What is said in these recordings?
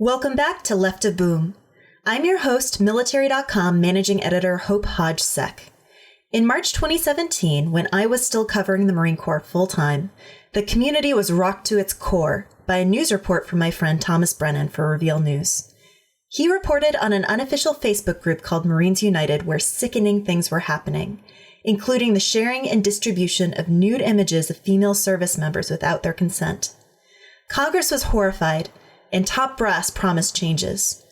Welcome back to Left of Boom. I'm your host, Military.com managing editor Hope Hodge-Seck. In March 2017, when I was still covering the Marine Corps full-time, the community was rocked to its core by a news report from my friend Thomas Brennan for Reveal News. He reported on an unofficial Facebook group called Marines United where sickening things were happening, including the sharing and distribution of nude images of female service members without their consent. Congress was horrified, and top brass promised changes.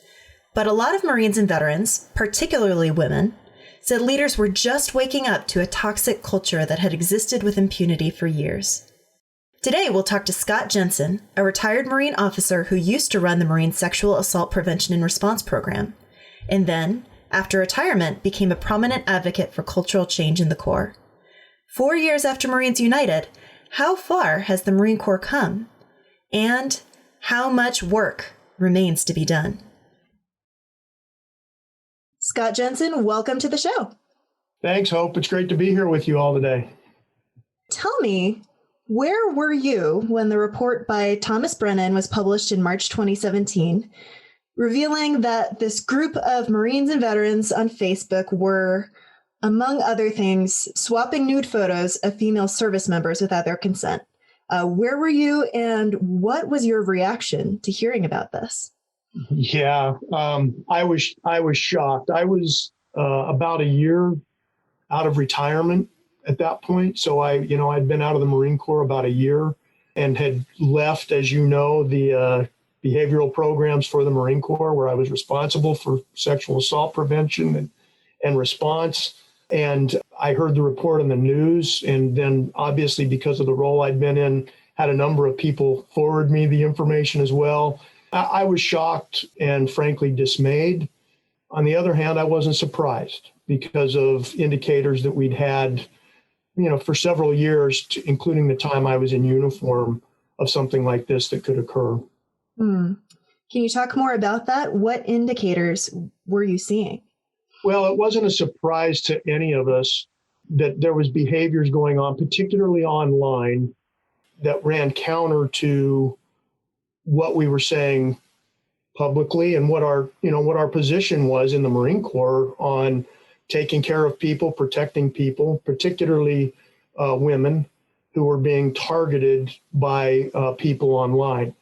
But a lot of Marines and veterans, particularly women, said leaders were just waking up to a toxic culture that had existed with impunity for years. Today, we'll talk to Scott Jensen, a retired Marine officer who used to run the Marine Sexual Assault Prevention and Response Program, and then, after retirement, became a prominent advocate for cultural change in the Corps. 4 years after Marines United, how far has the Marine Corps come? And how much work remains to be done? Scott Jensen, welcome to the show. Thanks, Hope. It's great to be here with you all today. Tell me, where were you when the report by Thomas Brennan was published in March 2017, revealing that this group of Marines and veterans on Facebook were, among other things, swapping nude photos of female service members without their consent? Where were you, and what was your reaction to hearing about this? Yeah, I was shocked. I was about a year out of retirement at that point. So I'd been out of the Marine Corps about a year and had left, as you know, the behavioral programs for the Marine Corps, where I was responsible for sexual assault prevention and response. And I heard the report on the news, and then obviously because of the role I'd been in, had a number of people forward me the information as well. I was shocked and frankly dismayed. On the other hand, I wasn't surprised because of indicators that we'd had, for several years, including the time I was in uniform, of something like this that could occur. Can you talk more about that? What indicators were you seeing? Well, it wasn't a surprise to any of us that there was behaviors going on, particularly online, that ran counter to what we were saying publicly and what our position was in the Marine Corps on taking care of people, protecting people, particularly women who were being targeted by people online.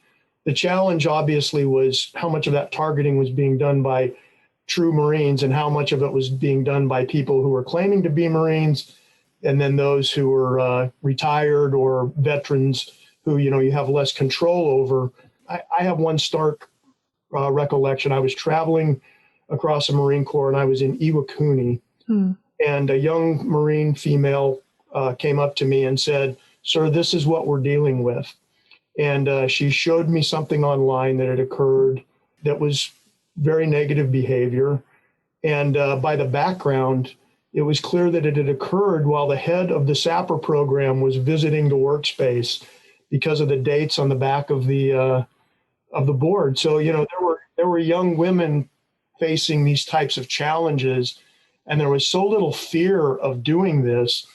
The challenge obviously was how much of that targeting was being done by true Marines and how much of it was being done by people who were claiming to be Marines, and then those who were retired or veterans who, you have less control over. I have one stark recollection. I was traveling across the Marine Corps and I was in Iwakuni, and a young Marine female came up to me and said, "Sir, this is what we're dealing with." And she showed me something online that had occurred that was very negative behavior. And by the background, it was clear that it had occurred while the head of the SAPR program was visiting the workspace because of the dates on the back of the board. So, there were young women facing these types of challenges, and there was so little fear of doing this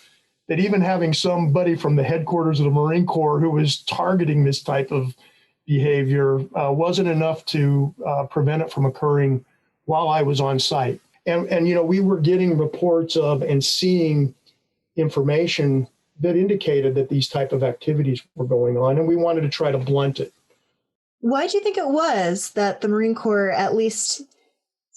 that even having somebody from the headquarters of the Marine Corps who was targeting this type of behavior wasn't enough to prevent it from occurring while I was on site. And we were getting reports of and seeing information that indicated that these type of activities were going on, and we wanted to try to blunt it. Why do you think it was that the Marine Corps, at least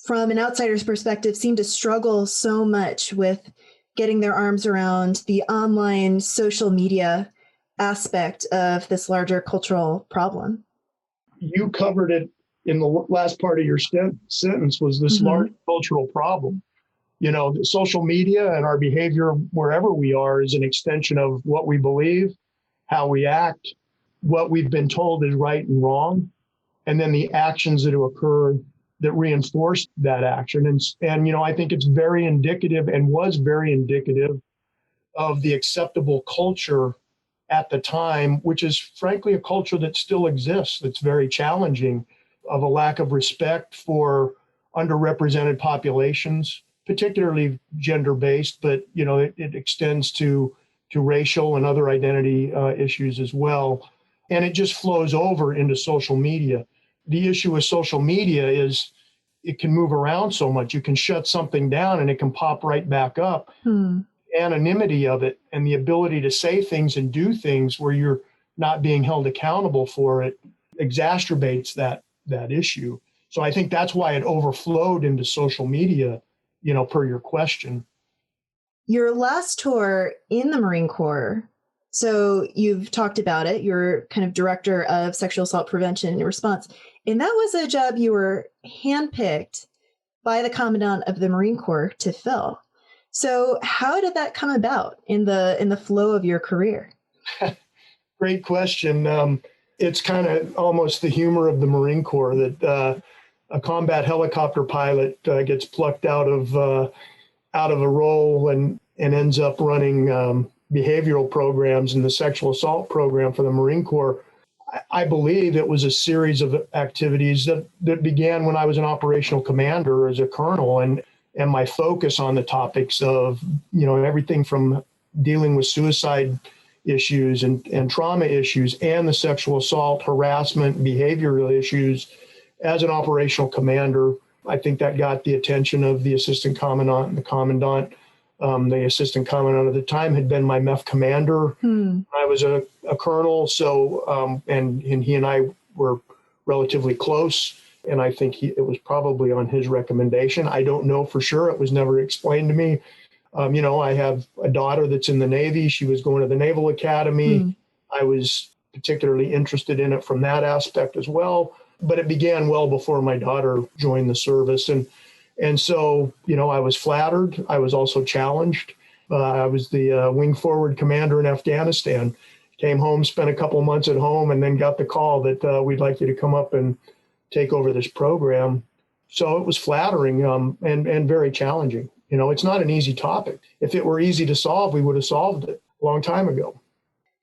from an outsider's perspective, seemed to struggle so much with getting their arms around the online social media aspect of this larger cultural problem? You covered it in the last part of your sentence, was this large cultural problem. Social media and our behavior wherever we are is an extension of what we believe, how we act, what we've been told is right and wrong, and then the actions that occur that reinforce that action. And I think it's very indicative and was very indicative of the acceptable culture at the time, which is frankly a culture that still exists, that's very challenging, of a lack of respect for underrepresented populations, particularly gender-based, but it extends to racial and other identity issues as well. And it just flows over into social media. the issue with social media is it can move around so much. You can shut something down and it can pop right back up. Anonymity of it and the ability to say things and do things where you're not being held accountable for it exacerbates that issue. So I think that's why it overflowed into social media, per your question. Your last tour in the Marine Corps, so you've talked about it, you're kind of director of sexual assault prevention and response. And that was a job you were handpicked by the commandant of the Marine Corps to fill. So how did that come about in the flow of your career? Great question. It's kind of almost the humor of the Marine Corps that a combat helicopter pilot gets plucked out of a role and ends up running behavioral programs in the sexual assault program for the Marine Corps. I believe it was a series of activities that began when I was an operational commander as a colonel, and my focus on the topics of, everything from dealing with suicide issues and trauma issues and the sexual assault, harassment, behavioral issues as an operational commander. I think that got the attention of the assistant commandant and the commandant. The assistant commandant at the time had been my MEF commander. I was a colonel, so and he and I were relatively close. And I think it was probably on his recommendation. I don't know for sure. It was never explained to me. I have a daughter that's in the Navy. She was going to the Naval Academy. I was particularly interested in it from that aspect as well. But it began well before my daughter joined the service. And so, I was flattered. I was also challenged. I was the wing forward commander in Afghanistan. Came home, spent a couple months at home, and then got the call that we'd like you to come up and take over this program. So it was flattering and very challenging. It's not an easy topic. If it were easy to solve, we would have solved it a long time ago.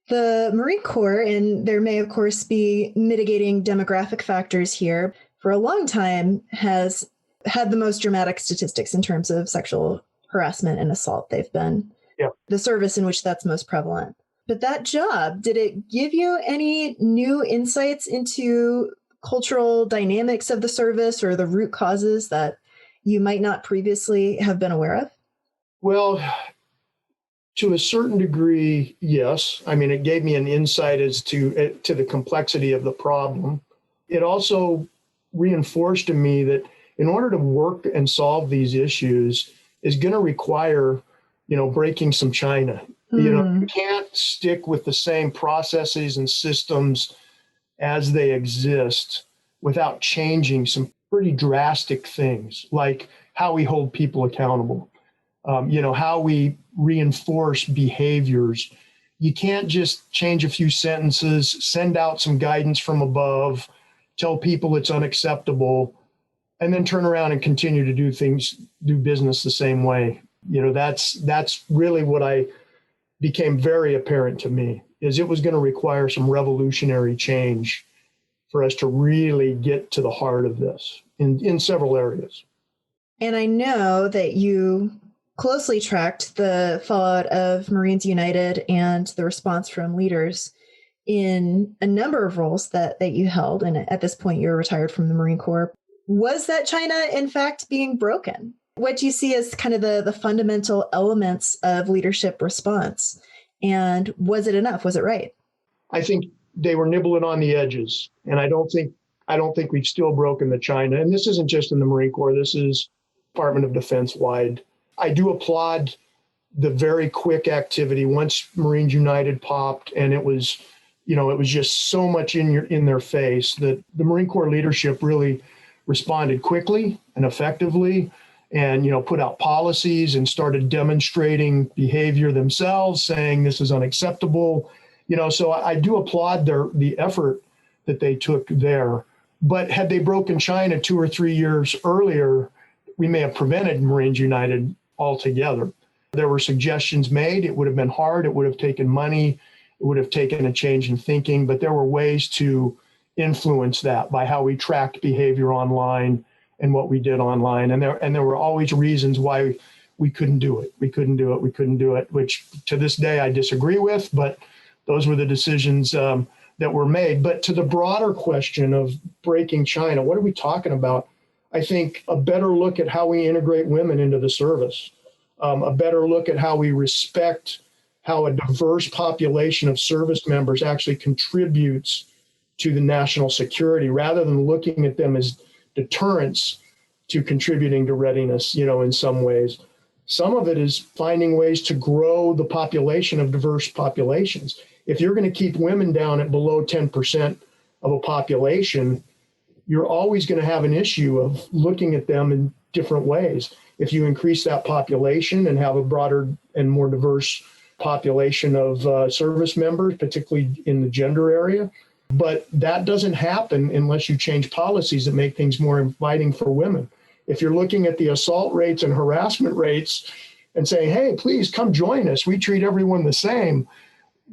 The Marine Corps, and there may, of course, be mitigating demographic factors here, for a long time has had the most dramatic statistics in terms of sexual harassment and assault. They've been the service in which that's most prevalent. But that job, did it give you any new insights into cultural dynamics of the service or the root causes that you might not previously have been aware of? Well, to a certain degree, yes. I mean, it gave me an insight as to the complexity of the problem. It also reinforced to me that in order to work and solve these issues is going to require, breaking some china. You can't stick with the same processes and systems as they exist without changing some pretty drastic things, like how we hold people accountable, how we reinforce behaviors. You can't just change a few sentences, send out some guidance from above, tell people it's unacceptable, and then turn around and continue to do business the same way. That's really what I became very apparent to me, is it was going to require some revolutionary change for us to really get to the heart of this in several areas. And I know that you closely tracked the fallout of Marines United and the response from leaders in a number of roles that you held. And at this point, you're retired from the Marine Corps. Was that China, in fact, being broken? What do you see as kind of the fundamental elements of leadership response? And was it enough? Was it right? I think they were nibbling on the edges. And I don't think we've still broken the China. And this isn't just in the Marine Corps. This is Department of Defense wide. I do applaud the very quick activity once Marines United popped, and it was just so much in their face that the Marine Corps leadership really responded quickly and effectively, and put out policies and started demonstrating behavior themselves, saying this is unacceptable. So I do applaud the effort that they took there. But had they broken China 2 or 3 years earlier, we may have prevented Marines United altogether. There were suggestions made. It would have been hard. It would have taken money. It would have taken a change in thinking. But there were ways to influence that by how we tracked behavior online and what we did online. And there were always reasons why we couldn't do it. We couldn't do it, which to this day I disagree with, but those were the decisions that were made. But to the broader question of breaking China, what are we talking about? I think a better look at how we integrate women into the service, a better look at how we respect how a diverse population of service members actually contributes to the national security, rather than looking at them as deterrents to contributing to readiness, in some ways. Some of it is finding ways to grow the population of diverse populations. If you're going to keep women down at below 10% of a population, you're always going to have an issue of looking at them in different ways. If you increase that population and have a broader and more diverse population of service members, particularly in the gender area, but that doesn't happen unless you change policies that make things more inviting for women. If you're looking at the assault rates and harassment rates and saying, hey, please come join us, we treat everyone the same,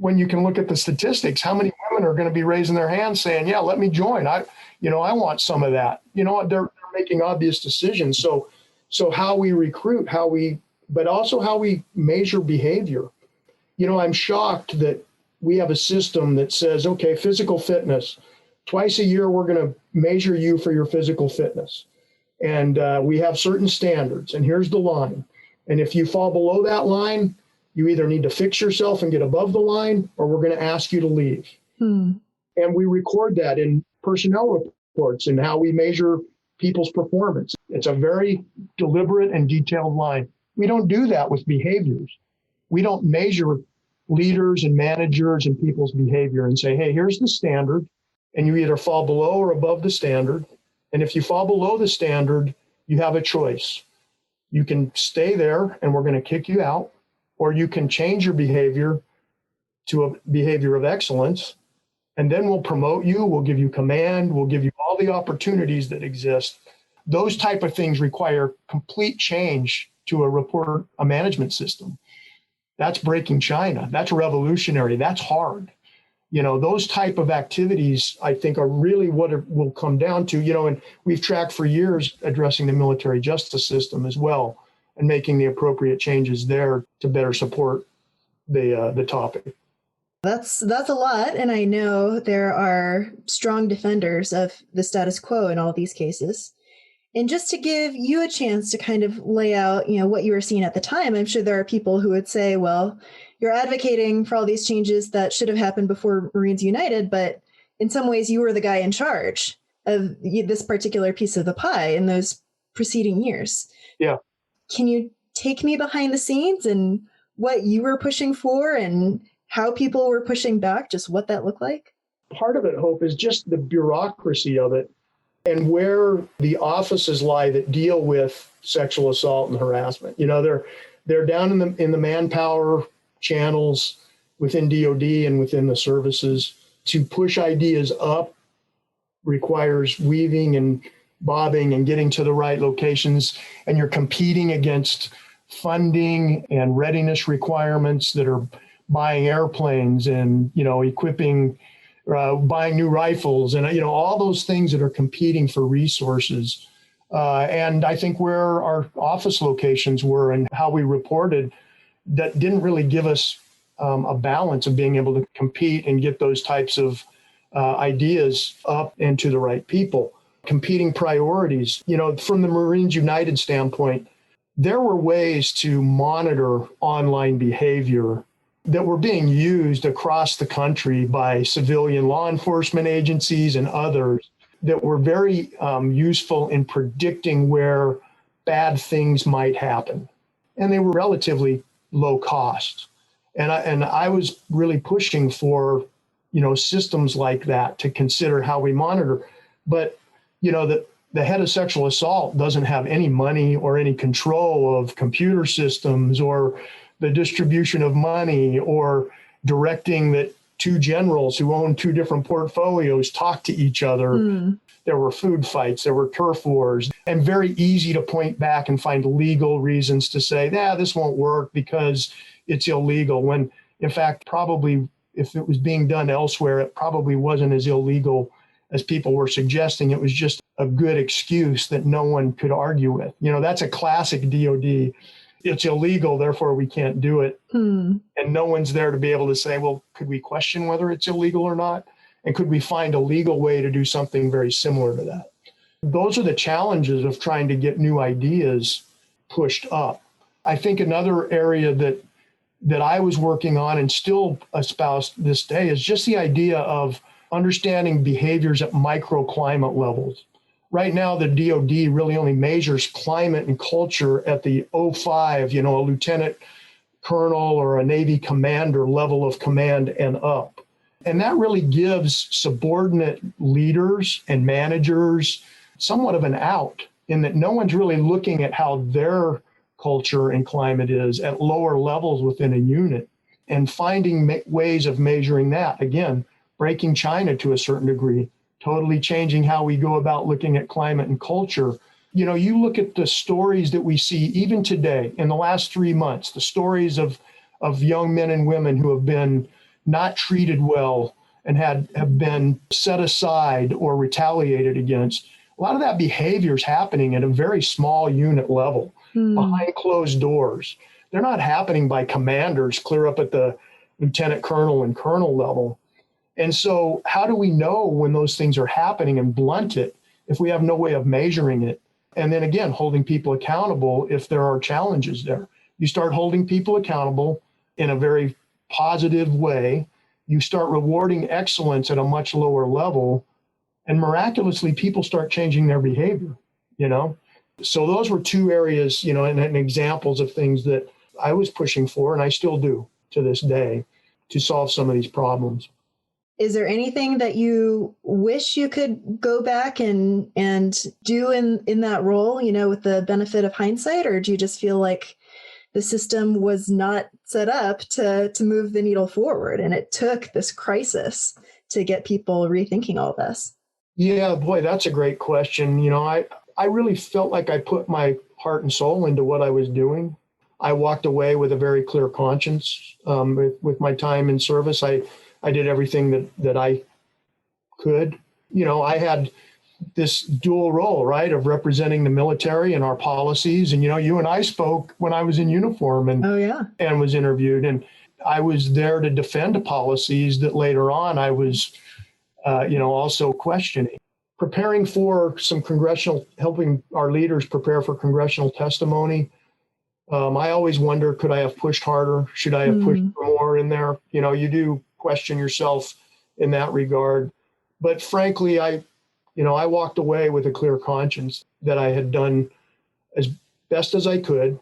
when you can look at the statistics, how many women are going to be raising their hands saying, yeah, let me join. I want some of that. They're making obvious decisions. So how we recruit, but also how we measure behavior. I'm shocked that we have a system that says, okay, physical fitness, twice a year, we're going to measure you for your physical fitness. And we have certain standards, and here's the line. And if you fall below that line, you either need to fix yourself and get above the line, or we're going to ask you to leave. And we record that in personnel reports and how we measure people's performance. It's a very deliberate and detailed line. We don't do that with behaviors. We don't measure leaders and managers and people's behavior and say, hey, here's the standard, and you either fall below or above the standard. And if you fall below the standard, you have a choice. You can stay there and we're going to kick you out, or you can change your behavior to a behavior of excellence, and then we'll promote you, we'll give you command, we'll give you all the opportunities that exist. Those type of things require complete change to a management system. That's breaking China. That's revolutionary. That's hard. Those type of activities, I think, are really what it will come down to, and we've tracked for years addressing the military justice system as well and making the appropriate changes there to better support the topic. That's a lot. And I know there are strong defenders of the status quo in all these cases. And just to give you a chance to kind of lay out, what you were seeing at the time, I'm sure there are people who would say, well, you're advocating for all these changes that should have happened before Marines United, but in some ways you were the guy in charge of this particular piece of the pie in those preceding years. Yeah. Can you take me behind the scenes and what you were pushing for and how people were pushing back, just what that looked like? Part of it, Hope, is just the bureaucracy of it and where the offices lie that deal with sexual assault and harassment. They're down in the manpower channels within DOD and within the services. To push ideas up requires weaving and bobbing and getting to the right locations, and you're competing against funding and readiness requirements that are buying airplanes and equipping, buying new rifles, and all those things that are competing for resources. And I think where our office locations were and how we reported, that didn't really give us a balance of being able to compete and get those types of ideas up and to the right people. Competing priorities. From the Marines United standpoint, there were ways to monitor online behavior that were being used across the country by civilian law enforcement agencies and others that were very useful in predicting where bad things might happen. And they were relatively low cost. And I was really pushing for, systems like that to consider how we monitor. But, the head of sexual assault doesn't have any money or any control of computer systems or the distribution of money or directing that two generals who own two different portfolios talk to each other. There were food fights, there were turf wars, and very easy to point back and find legal reasons to say, this won't work because it's illegal. When in fact, probably if it was being done elsewhere, it probably wasn't as illegal as people were suggesting. It was just a good excuse that no one could argue with. That's a classic DOD. It's illegal, therefore we can't do it. And no one's there to be able to say, well, could we question whether it's illegal or not? And could we find a legal way to do something very similar to that? Those are the challenges of trying to get new ideas pushed up. I think another area that I was working on and still espouse this day is just the idea of understanding behaviors at microclimate levels. Right now, the DoD really only measures climate and culture at the 05, a lieutenant colonel or a Navy commander level of command and up. And that really gives subordinate leaders and managers somewhat of an out in that no one's really looking at how their culture and climate is at lower levels within a unit and finding ways of measuring that. Again, breaking China to a certain degree, totally changing how we go about looking at climate and culture. You look at the stories that we see even today in the last 3 months, the stories of young men and women who have been not treated well and have been set aside or retaliated against. A lot of that behavior is happening at a very small unit level, behind closed doors. They're not happening by commanders clear up at the lieutenant colonel and colonel level. And so how do we know when those things are happening and blunt it if we have no way of measuring it? And then again, holding people accountable if there are challenges there. You start holding people accountable in a very positive way. You start rewarding excellence at a much lower level. And miraculously, people start changing their behavior, So those were two areas, and examples of things that I was pushing for, and I still do to this day, to solve some of these problems. Is there anything that you wish you could go back and do in that role, with the benefit of hindsight, or do you just feel like the system was not set up to move the needle forward, and it took this crisis to get people rethinking all this? Yeah, boy, that's a great question. I really felt like I put my heart and soul into what I was doing. I walked away with a very clear conscience with my time in service. I did everything that I could. I had this dual role, right, of representing the military and our policies. And, you and I spoke when I was in uniform and was interviewed. And I was there to defend policies that later on I was also questioning. Preparing for some helping our leaders prepare for congressional testimony. I always wonder, could I have pushed harder? Should I have pushed for more in there? You do question yourself in that regard. But frankly, I walked away with a clear conscience that I had done as best as I could.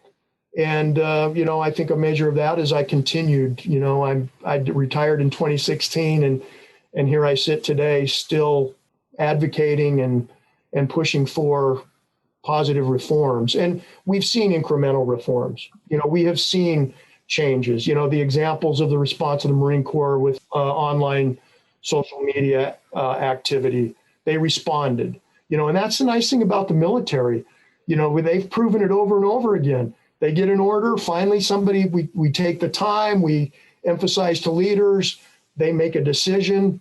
And, I think a measure of that is I continued. I retired in 2016 and here I sit today still advocating and pushing for positive reforms. And we've seen incremental reforms. We have seen changes. The examples of the response of the Marine Corps with online social media activity, they responded. And that's the nice thing about the military. They've proven it over and over again. They get an order, finally we take the time, we emphasize to leaders, they make a decision,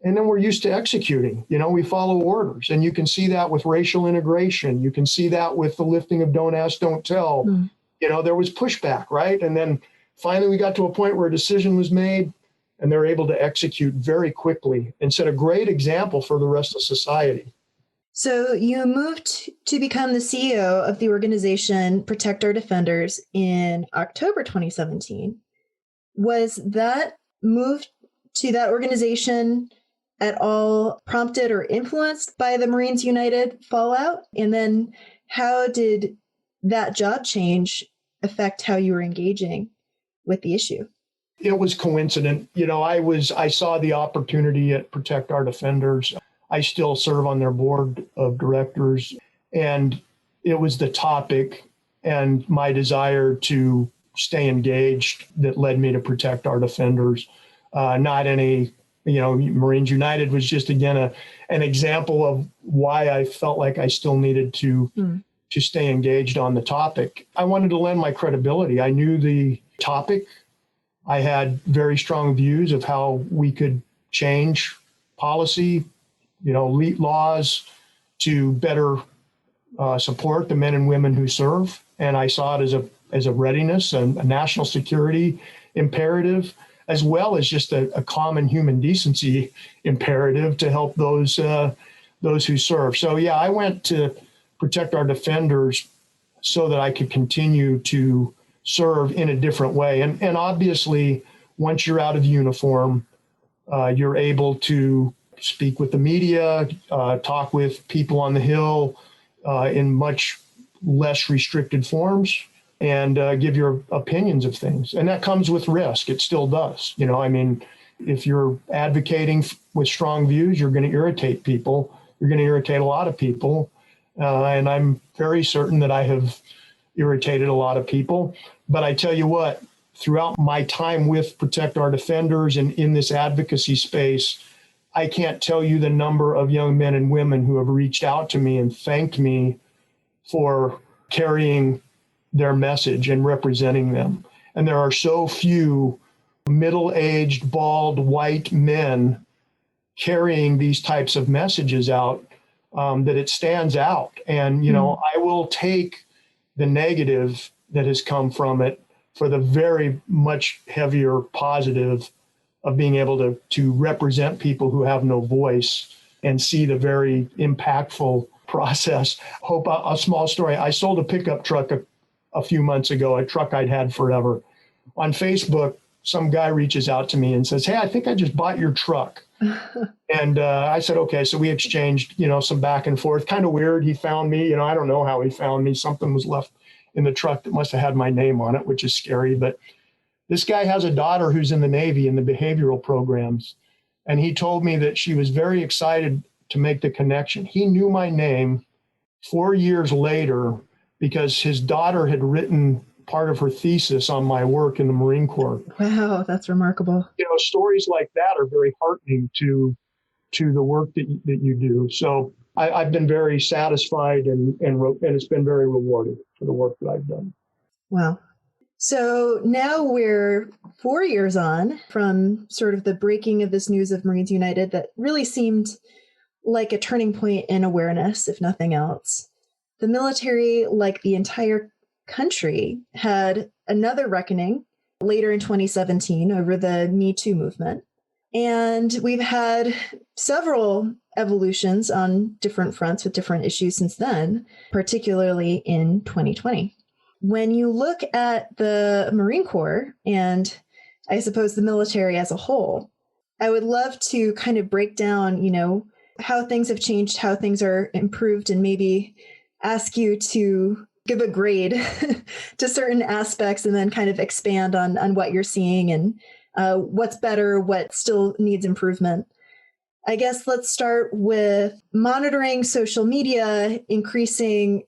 and then we're used to executing. We follow orders. And you can see that with racial integration. You can see that with the lifting of don't ask, don't tell. There was pushback, right? And then finally we got to a point where a decision was made and they're able to execute very quickly and set a great example for the rest of society. So you moved to become the CEO of the organization Protect Our Defenders in October 2017. Was that move to that organization at all prompted or influenced by the Marines United fallout? And then how did that job change affect how you were engaging with the issue? It was coincident. I saw the opportunity at Protect Our Defenders. I still serve on their board of directors, and it was the topic and my desire to stay engaged that led me to Protect Our Defenders. Not any, Marines United was just, again, an example of why I felt like I still needed to stay engaged on the topic. I wanted to lend my credibility. I knew the topic. I had very strong views of how we could change policy, elite laws to better support the men and women who serve. And I saw it as a readiness and a national security imperative. as well as just a common human decency imperative to help those who serve. So yeah, I went to Protect Our Defenders so that I could continue to serve in a different way. And obviously, once you're out of uniform, you're able to speak with the media, talk with people on the Hill in much less restricted forms, and give your opinions of things. And that comes with risk. It still does. I mean, if you're advocating with strong views, you're going to irritate people. You're going to irritate a lot of people. And I'm very certain that I have irritated a lot of people. But I tell you what, throughout my time with Protect Our Defenders and in this advocacy space, I can't tell you the number of young men and women who have reached out to me and thanked me for carrying their message and representing them. And there are so few middle-aged, bald, white men carrying these types of messages out that it stands out. And, I will take the negative that has come from it for the very much heavier positive of being able to represent people who have no voice and see the very impactful process. Hope a small story. I sold a pickup truck a few months ago, a truck I'd had forever. On Facebook, some guy reaches out to me and says, "Hey, I think I just bought your truck." And I said, okay. So we exchanged, some back and forth. Kind of weird. He found me. I don't know how he found me. Something was left in the truck that must have had my name on it, which is scary. But this guy has a daughter who's in the Navy in the behavioral programs. And he told me that she was very excited to make the connection. He knew my name 4 years later because his daughter had written part of her thesis on my work in the Marine Corps. Wow, that's remarkable. Stories like that are very heartening to the work that you do. So I've been very satisfied and it's been very rewarding for the work that I've done. Wow. So now we're 4 years on from sort of the breaking of this news of Marines United that really seemed like a turning point in awareness, if nothing else. The military, like the entire country, had another reckoning later in 2017 over the Me Too movement. And we've had several evolutions on different fronts with different issues since then, particularly in 2020. When you look at the Marine Corps and I suppose the military as a whole, I would love to kind of break down, how things have changed, how things are improved, and maybe ask you to give a grade to certain aspects and then kind of expand on what you're seeing and what's better, what still needs improvement. I guess let's start with monitoring social media, increasing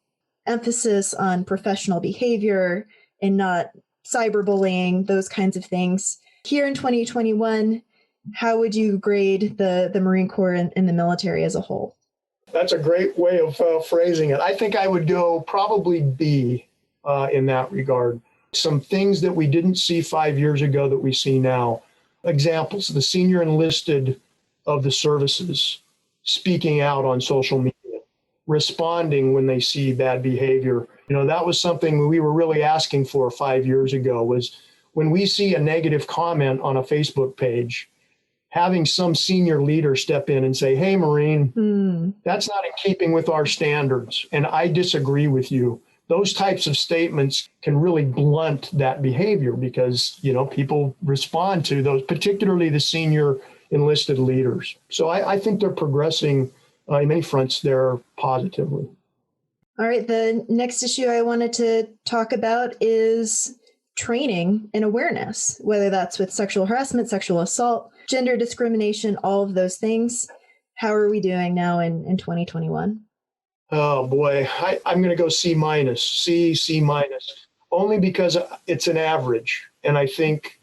emphasis on professional behavior and not cyberbullying, those kinds of things. Here in 2021, how would you grade the Marine Corps and the military as a whole? That's a great way of phrasing it. I think I would go probably B in that regard. Some things that we didn't see 5 years ago that we see now. Examples, the senior enlisted of the services speaking out on social media, responding when they see bad behavior. That was something we were really asking for 5 years ago, was when we see a negative comment on a Facebook page, having some senior leader step in and say, "Hey, Marine, that's not in keeping with our standards, and I disagree with you." Those types of statements can really blunt that behavior because, people respond to those, particularly the senior enlisted leaders. So I think they're progressing in many fronts there positively. All right. The next issue I wanted to talk about is training and awareness, whether that's with sexual harassment, sexual assault, gender discrimination, all of those things. How are we doing now in 2021? Oh boy, I'm going to go C minus, C minus, only because it's an average. And I think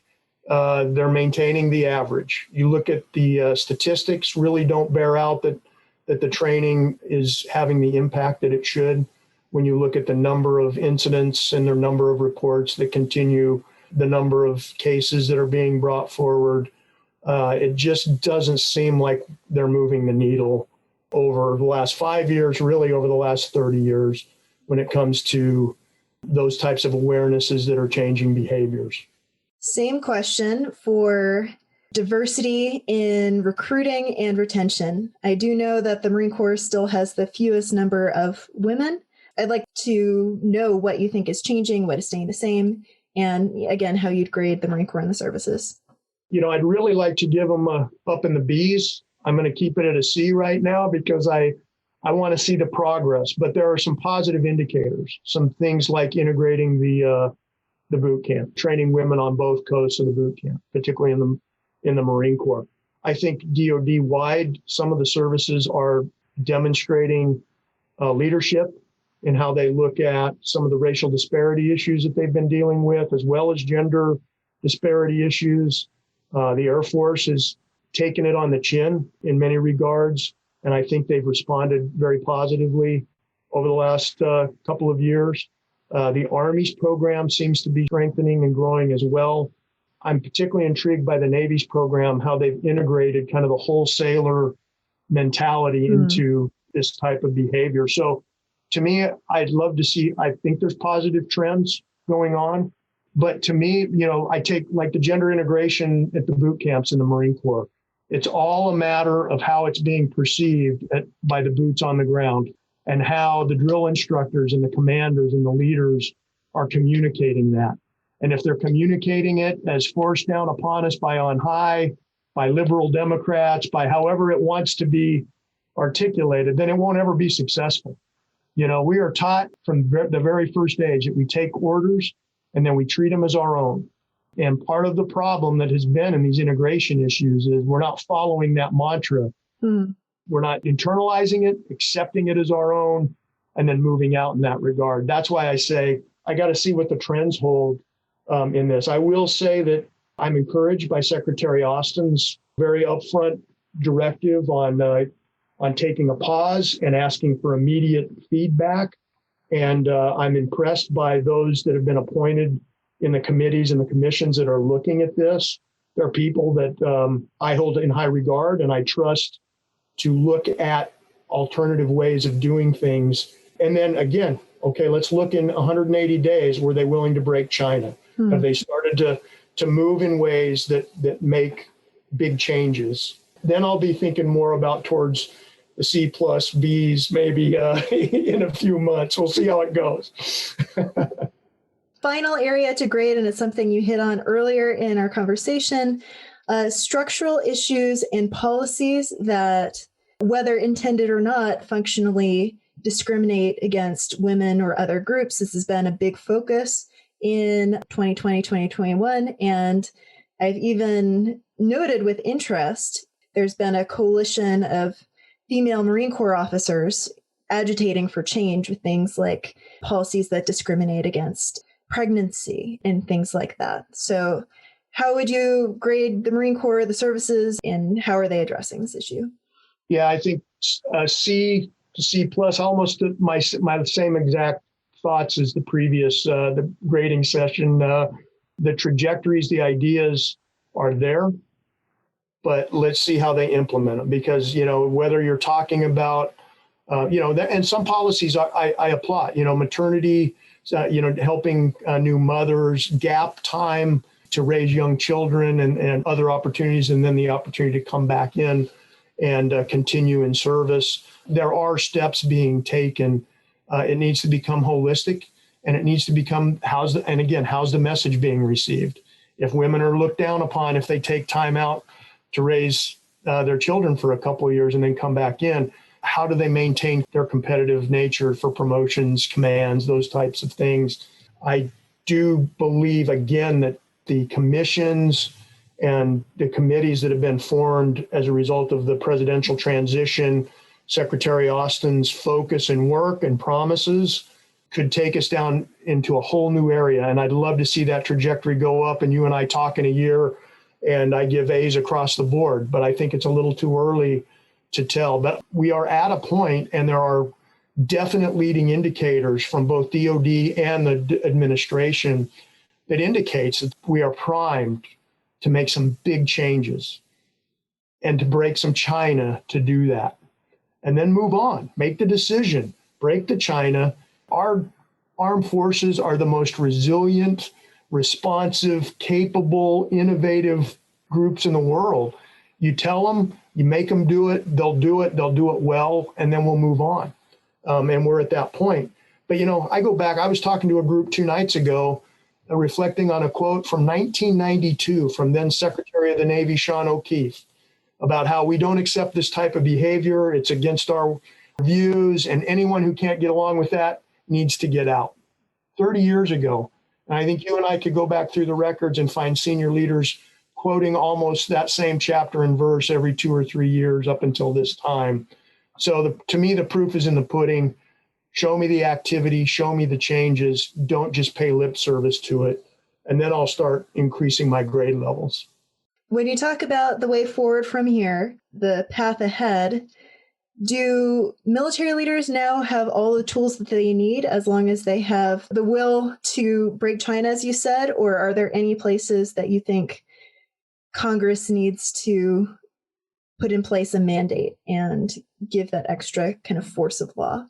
they're maintaining the average. You look at the statistics, really don't bear out that the training is having the impact that it should. When you look at the number of incidents and the number of reports that continue, the number of cases that are being brought forward, it just doesn't seem like they're moving the needle over the last 5 years, really over the last 30 years, when it comes to those types of awarenesses that are changing behaviors. Same question for diversity in recruiting and retention. I do know that the Marine Corps still has the fewest number of women. I'd like to know what you think is changing, what is staying the same, and again, how you'd grade the Marine Corps and the services. I'd really like to give them a up in the B's. I'm going to keep it at a C right now because I want to see the progress. But there are some positive indicators, some things like integrating the boot camp, training women on both coasts of the boot camp, particularly in the Marine Corps. I think DoD wide, some of the services are demonstrating leadership in how they look at some of the racial disparity issues that they've been dealing with, as well as gender disparity issues. The Air Force has taken it on the chin in many regards, and I think they've responded very positively over the last couple of years. The Army's program seems to be strengthening and growing as well. I'm particularly intrigued by the Navy's program, how they've integrated kind of the wholesaler mentality into this type of behavior. So to me, I'd love to see, I think there's positive trends going on. But to me, I take like the gender integration at the boot camps in the Marine Corps. It's all a matter of how it's being perceived by the boots on the ground and how the drill instructors and the commanders and the leaders are communicating that. And if they're communicating it as forced down upon us by on high, by liberal Democrats, by however it wants to be articulated, then it won't ever be successful. We are taught from the very first age that we take orders and then we treat them as our own. And part of the problem that has been in these integration issues is we're not following that mantra. We're not internalizing it, accepting it as our own, and then moving out in that regard. That's why I say I got to see what the trends hold in this. I will say that I'm encouraged by Secretary Austin's very upfront directive on taking a pause and asking for immediate feedback. And I'm impressed by those that have been appointed in the committees and the commissions that are looking at this. They're people that I hold in high regard and I trust to look at alternative ways of doing things. And then again, okay, let's look in 180 days. Were they willing to break China? Have they started to move in ways that make big changes? Then I'll be thinking more about towards the C plus Bs maybe in a few months. We'll see how it goes. Final area to grade, and it's something you hit on earlier in our conversation, structural issues and policies that, whether intended or not, functionally discriminate against women or other groups. This has been a big focus in 2020, 2021. And I've even noted with interest, there's been a coalition of female Marine Corps officers agitating for change with things like policies that discriminate against pregnancy and things like that. So how would you grade the Marine Corps, the services, and how are they addressing this issue? Yeah, I think C to C plus, almost my same exact thoughts as the previous the grading session. The trajectories, the ideas are there, but let's see how they implement them. Because whether you're talking about and some policies I applaud. Maternity, helping new mothers, gap time to raise young children, and other opportunities, and then the opportunity to come back in and continue in service. There are steps being taken. It needs to become holistic, and it needs to become how's the message being received? If women are looked down upon, if they take time out to raise their children for a couple of years and then come back in, how do they maintain their competitive nature for promotions, commands, those types of things? I do believe, again, that the commissions and the committees that have been formed as a result of the presidential transition, Secretary Austin's focus and work and promises could take us down into a whole new area. And I'd love to see that trajectory go up, and you and I talk in a year and I give A's across the board. But I think it's a little too early to tell. But we are at a point, and there are definite leading indicators from both DoD and the administration that indicates that we are primed to make some big changes and to break some China to do that. And then move on, make the decision, break the China. Our armed forces are the most resilient, responsive, capable, innovative groups in the world. You tell them, you make them do it, they'll do it well, and then we'll move on. And we're at that point. But, I go back, I was talking to a group 2 nights ago, reflecting on a quote from 1992 from then Secretary of the Navy, Sean O'Keefe, about how we don't accept this type of behavior. It's against our views, and anyone who can't get along with that needs to get out. 30 years ago. And I think you and I could go back through the records and find senior leaders quoting almost that same chapter and verse every 2 or 3 years up until this time. So to me, the proof is in the pudding. Show me the activity, show me the changes. Don't just pay lip service to it. And then I'll start increasing my grade levels. When you talk about the way forward from here, the path ahead, do military leaders now have all the tools that they need as long as they have the will to break China, as you said? Or are there any places that you think Congress needs to put in place a mandate and give that extra kind of force of law?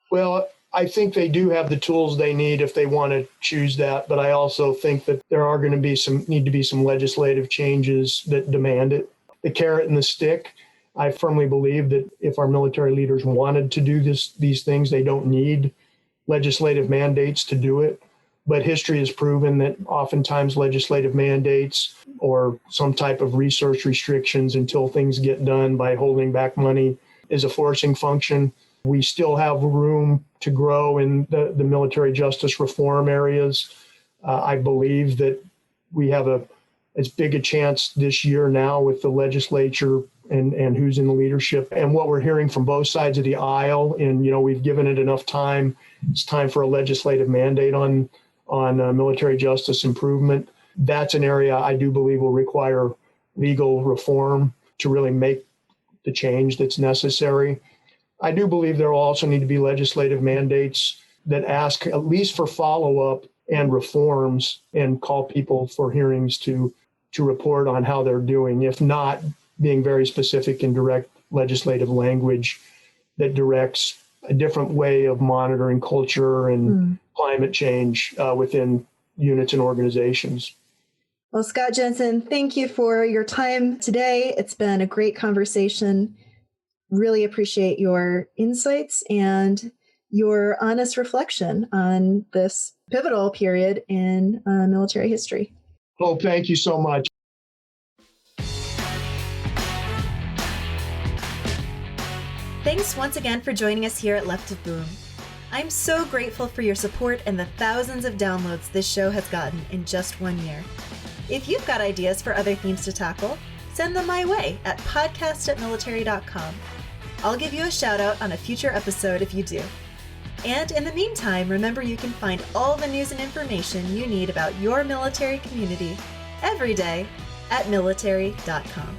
Well, I think they do have the tools they need if they want to choose that. But I also think that there are going to need to be some legislative changes that demand it. The carrot and the stick. I firmly believe that if our military leaders wanted to do these things, they don't need legislative mandates to do it. But history has proven that oftentimes legislative mandates or some type of research restrictions until things get done by holding back money is a forcing function. We still have room to grow in the military justice reform areas. I believe that we have as big a chance this year now with the legislature and who's in the leadership and what we're hearing from both sides of the aisle. And, we've given it enough time. It's time for a legislative mandate on military justice improvement. That's an area I do believe will require legal reform to really make the change that's necessary. I do believe there will also need to be legislative mandates that ask at least for follow-up and reforms and call people for hearings to report on how they're doing, if not being very specific in direct legislative language that directs a different way of monitoring culture and climate change within units and organizations. Well, Scott Jensen, thank you for your time today. It's been a great conversation. Really appreciate your insights and your honest reflection on this pivotal period in military history. Oh, thank you so much. Thanks once again for joining us here at Left of Boom. I'm so grateful for your support and the thousands of downloads this show has gotten in just 1 year. If you've got ideas for other themes to tackle, send them my way at podcast@military.com. I'll give you a shout out on a future episode if you do. And in the meantime, remember you can find all the news and information you need about your military community every day at Military.com.